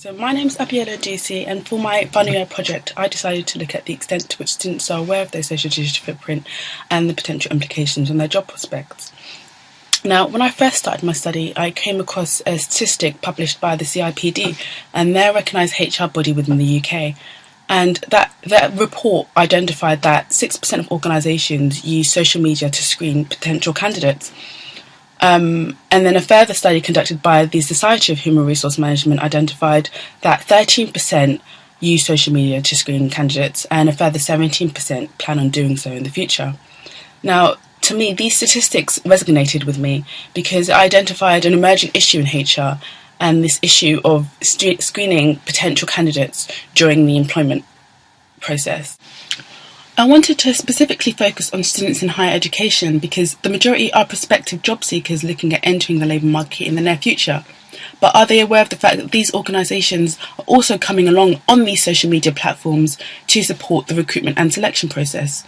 So my name is Abiola Oduwusi, and for my final year project I decided to look at the extent to which students are aware of their social digital footprint and the potential implications on their job prospects. Now, when I first started my study, I came across a statistic published by the CIPD, and they're a recognised HR body within the UK. And that report identified that 6% of organisations use social media to screen potential candidates. And then a further study conducted by the Society of Human Resource Management identified that 13% use social media to screen candidates, and a further 17% plan on doing so in the future. Now, to me, these statistics resonated with me because it identified an emerging issue in HR, and this issue of screening potential candidates during the employment process. I wanted to specifically focus on students in higher education because the majority are prospective job seekers looking at entering the labour market in the near future. But are they aware of the fact that these organisations are also coming along on these social media platforms to support the recruitment and selection process?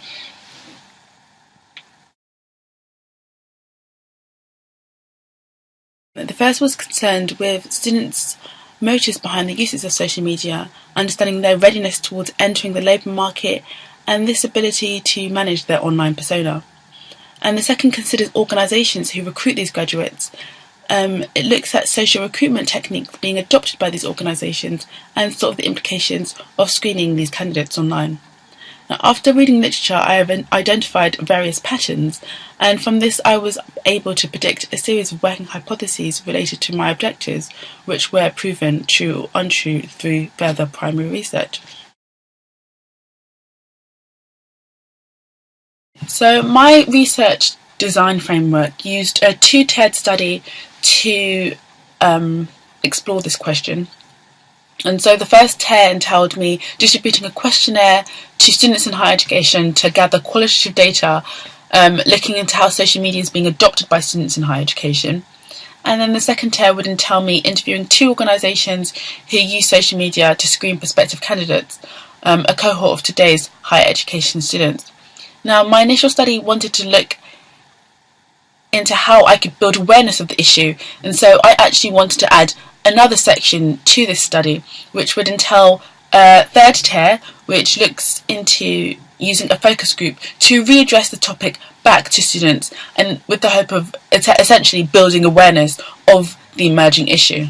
The first was concerned with students' motives behind the uses of social media, understanding their readiness towards entering the labour market, and this ability to manage their online persona. And the second considers organisations who recruit these graduates. It looks at social recruitment techniques being adopted by these organisations and sort of the implications of screening these candidates online. Now, after reading literature, I have identified various patterns, and from this I was able to predict a series of working hypotheses related to my objectives, which were proven true or untrue through further primary research. So my research design framework used a two-tiered study to explore this question. And so the first tier entailed me distributing a questionnaire to students in higher education to gather qualitative data, looking into how social media is being adopted by students in higher education. And then the second tier would entail me interviewing 2 organisations who use social media to screen prospective candidates, a cohort of today's higher education students. Now, my initial study wanted to look into how I could build awareness of the issue, and so I actually wanted to add another section to this study, which would entail a third tier, which looks into using a focus group to readdress the topic back to students, and with the hope of essentially building awareness of the emerging issue.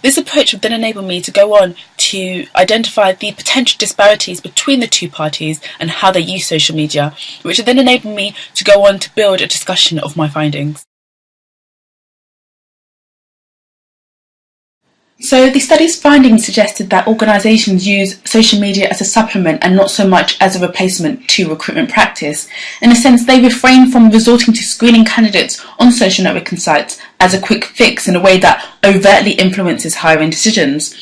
This approach would then enable me to go on to identify the potential disparities between the 2 parties and how they use social media, which would then enable me to go on to build a discussion of my findings. So the study's findings suggested that organisations use social media as a supplement and not so much as a replacement to recruitment practice. In a sense, they refrain from resorting to screening candidates on social networking sites as a quick fix in a way that overtly influences hiring decisions.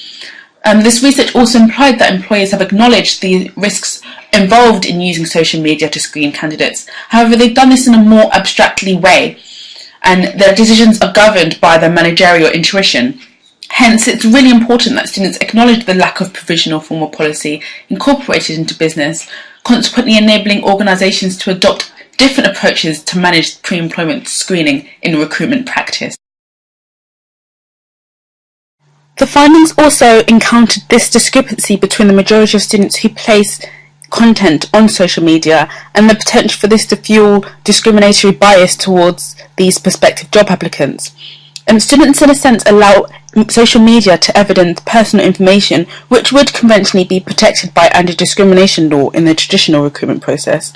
This research also implied that employers have acknowledged the risks involved in using social media to screen candidates. However, they've done this in a more abstractly way, and their decisions are governed by their managerial intuition. Hence, it's really important that students acknowledge the lack of provision or formal policy incorporated into business, consequently enabling organisations to adopt different approaches to manage pre-employment screening in recruitment practice. The findings also encountered this discrepancy between the majority of students who place content on social media and the potential for this to fuel discriminatory bias towards these prospective job applicants. Students, in a sense, allow social media to evidence personal information which would conventionally be protected by anti-discrimination law in the traditional recruitment process.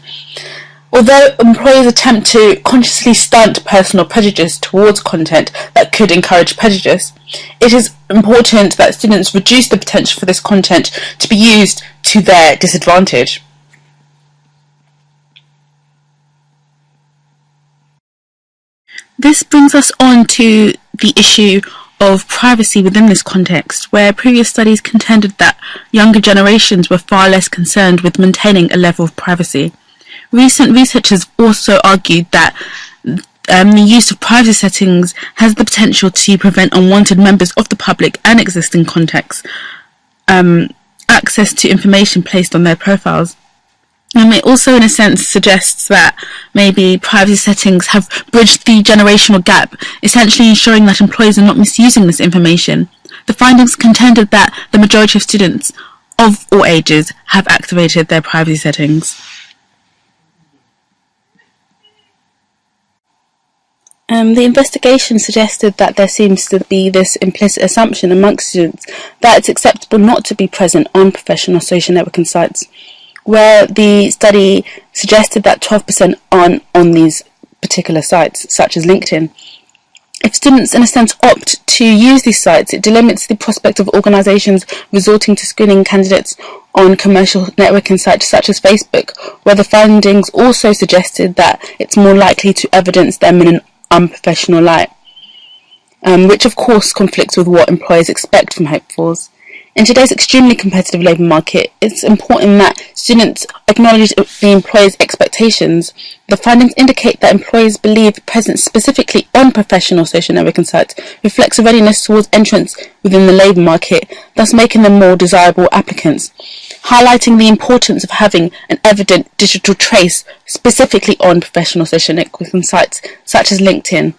Although employers attempt to consciously stunt personal prejudice towards content that could encourage prejudice, it is important that students reduce the potential for this content to be used to their disadvantage. This brings us on to the issue of privacy within this context, where previous studies contended that younger generations were far less concerned with maintaining a level of privacy. Recent researchers also argued that the use of privacy settings has the potential to prevent unwanted members of the public and existing contacts access to information placed on their profiles. It also, in a sense, suggests that maybe privacy settings have bridged the generational gap, essentially ensuring that employees are not misusing this information. The findings contended that the majority of students of all ages have activated their privacy settings. The investigation suggested that there seems to be this implicit assumption amongst students that it's acceptable not to be present on professional social networking sites, where the study suggested that 12% aren't on these particular sites, such as LinkedIn. If students, in a sense, opt to use these sites, it delimits the prospect of organisations resorting to screening candidates on commercial networking sites such as Facebook, where the findings also suggested that it's more likely to evidence them in an unprofessional light, which of course conflicts with what employers expect from hopefuls. In today's extremely competitive labour market, it's important that students acknowledge the employer's expectations. The findings indicate that employers believe presence specifically on professional social networking sites reflects a readiness towards entrance within the labour market, thus making them more desirable applicants, highlighting the importance of having an evident digital trace specifically on professional social networking sites such as LinkedIn.